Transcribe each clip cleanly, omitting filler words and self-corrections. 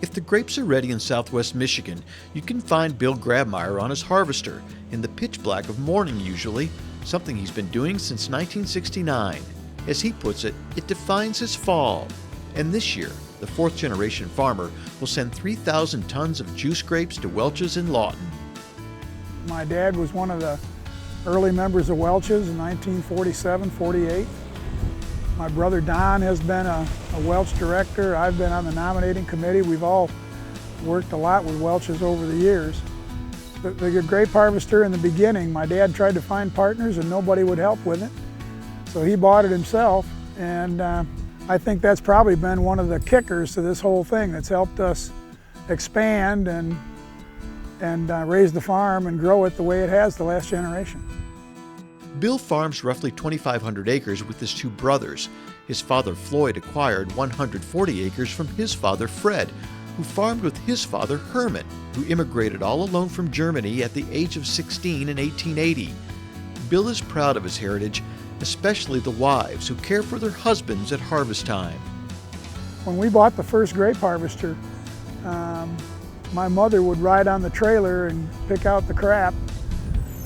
If the grapes are ready in southwest Michigan, you can find Bill Grabemeyer on his harvester, in the pitch black of morning usually, something he's been doing since 1969. As he puts it, it defines his fall. And this year, the fourth generation farmer will send 3,000 tons of juice grapes to Welch's in Lawton. My dad was one of the early members of Welch's in 1947-48. My brother Don has been a Welch director. I've been on the nominating committee. We've all worked a lot with Welch's over the years. The grape harvester in the beginning, my dad tried to find partners and nobody would help with it. So he bought it himself, and I think that's probably been one of the kickers to this whole thing that's helped us expand and raise the farm and grow it the way it has the last generation. Bill farms roughly 2,500 acres with his two brothers. His father Floyd acquired 140 acres from his father Fred, who farmed with his father Herman, who immigrated all alone from Germany at the age of 16 in 1880. Bill is proud of his heritage, especially the wives who care for their husbands at harvest time. When we bought the first grape harvester, my mother would ride on the trailer and pick out the crap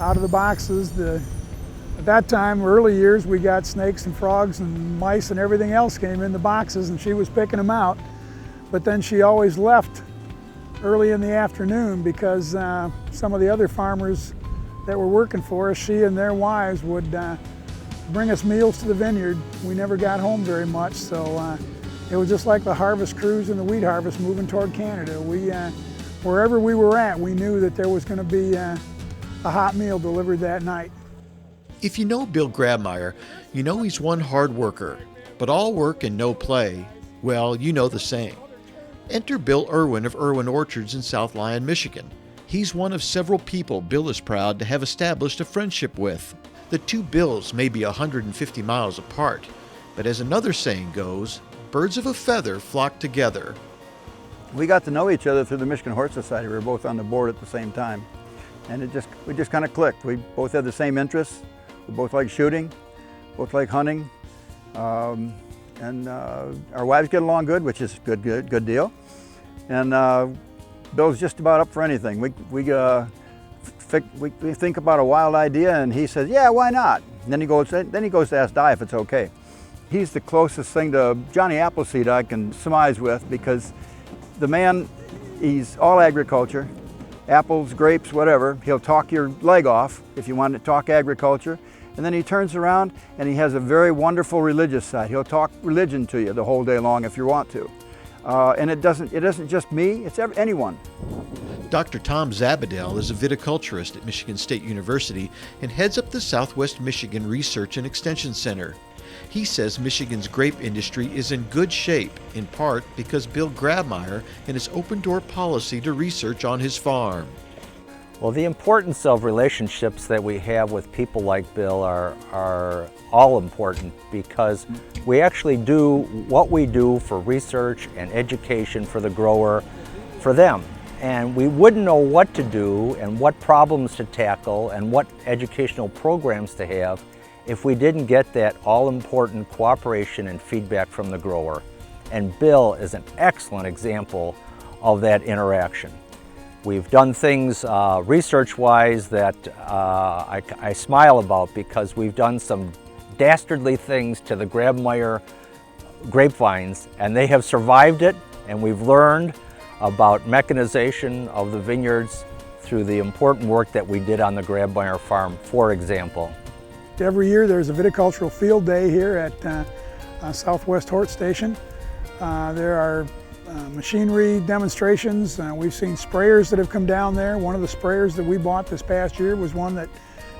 out of the boxes. At that time, early years, we got snakes and frogs and mice and everything else came in the boxes, and she was picking them out. But then she always left early in the afternoon because some of the other farmers that were working for us, she and their wives would bring us meals to the vineyard. We never got home very much, so it was just like the harvest crews and the wheat harvest moving toward Canada. Wherever we were at, we knew that there was going to be a hot meal delivered that night. If you know Bill Grabemeyer, you know he's one hard worker, but all work and no play, well, you know the saying. Enter Bill Irwin of Irwin Orchards in South Lyon, Michigan. He's one of several people Bill is proud to have established a friendship with. The two Bills may be 150 miles apart, but as another saying goes, birds of a feather flock together. We got to know each other through the Michigan Hort Society. We were both on the board at the same time. And we just kind of clicked. We both had the same interests. We both like shooting, both like hunting. And our wives get along good, which is good deal. And Bill's just about up for anything. We think about a wild idea and he says, yeah, why not? And then he goes to ask Di if it's okay. He's the closest thing to Johnny Appleseed I can surmise with, because the man, he's all agriculture, apples, grapes, whatever. He'll talk your leg off if you want to talk agriculture. And then he turns around and he has a very wonderful religious side. He'll talk religion to you the whole day long if you want to. And it isn't just me, it's anyone. Dr. Tom Zabadell is a viticulturist at Michigan State University and heads up the Southwest Michigan Research and Extension Center. He says Michigan's grape industry is in good shape, in part because Bill Grabemeyer and his open-door policy to research on his farm. Well, the importance of relationships that we have with people like Bill are all important, because we actually do what we do for research and education for the grower, for them. And we wouldn't know what to do and what problems to tackle and what educational programs to have if we didn't get that all-important cooperation and feedback from the grower. And Bill is an excellent example of that interaction. We've done things research-wise that I smile about, because we've done some dastardly things to the Grabemeyer grapevines, and they have survived it, and we've learned about mechanization of the vineyards through the important work that we did on the Grabemeyer farm, for example. Every year there's a viticultural field day here at Southwest Hort Station. There are machinery demonstrations. We've seen sprayers that have come down there. One of the sprayers that we bought this past year was one that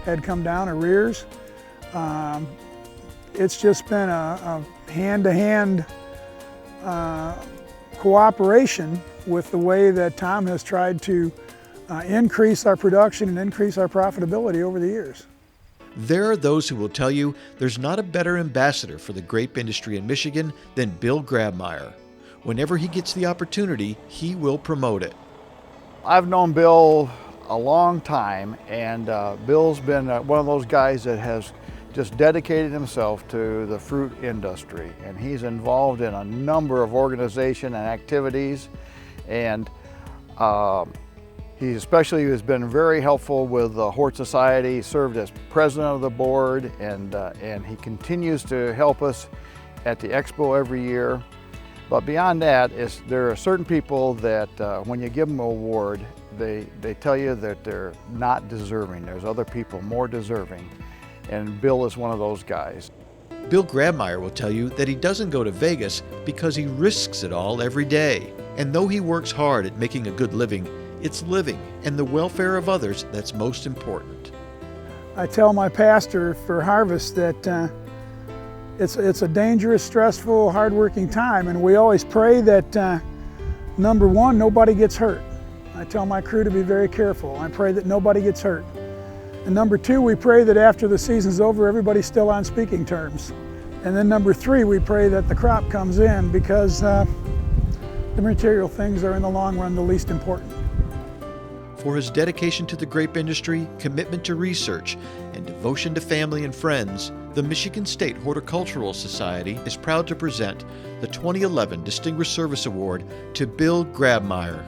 had come down arrears. It's just been a hand-to-hand cooperation with the way that Tom has tried to increase our production and increase our profitability over the years. There are those who will tell you there's not a better ambassador for the grape industry in Michigan than Bill Grabemeyer. Whenever he gets the opportunity, he will promote it. I've known Bill a long time, and Bill's been one of those guys that has just dedicated himself to the fruit industry, and he's involved in a number of organizations and activities, And he especially has been very helpful with the Hort Society. He served as president of the board, and he continues to help us at the expo every year. But beyond that, there are certain people that when you give them an award, they tell you that they're not deserving. There's other people more deserving, and Bill is one of those guys. Bill Grabemeyer will tell you that he doesn't go to Vegas because he risks it all every day. And though he works hard at making a good living, it's living and the welfare of others that's most important. I tell my pastor for harvest that it's a dangerous, stressful, hard-working time, and we always pray that number one, nobody gets hurt. I tell my crew to be very careful. I pray that nobody gets hurt. And number two, we pray that after the season's over, everybody's still on speaking terms. And then number three, we pray that the crop comes in, because the material things are in the long run the least important. For his dedication to the grape industry, commitment to research, and devotion to family and friends, the Michigan State Horticultural Society is proud to present the 2011 Distinguished Service Award to Bill Grabemeyer.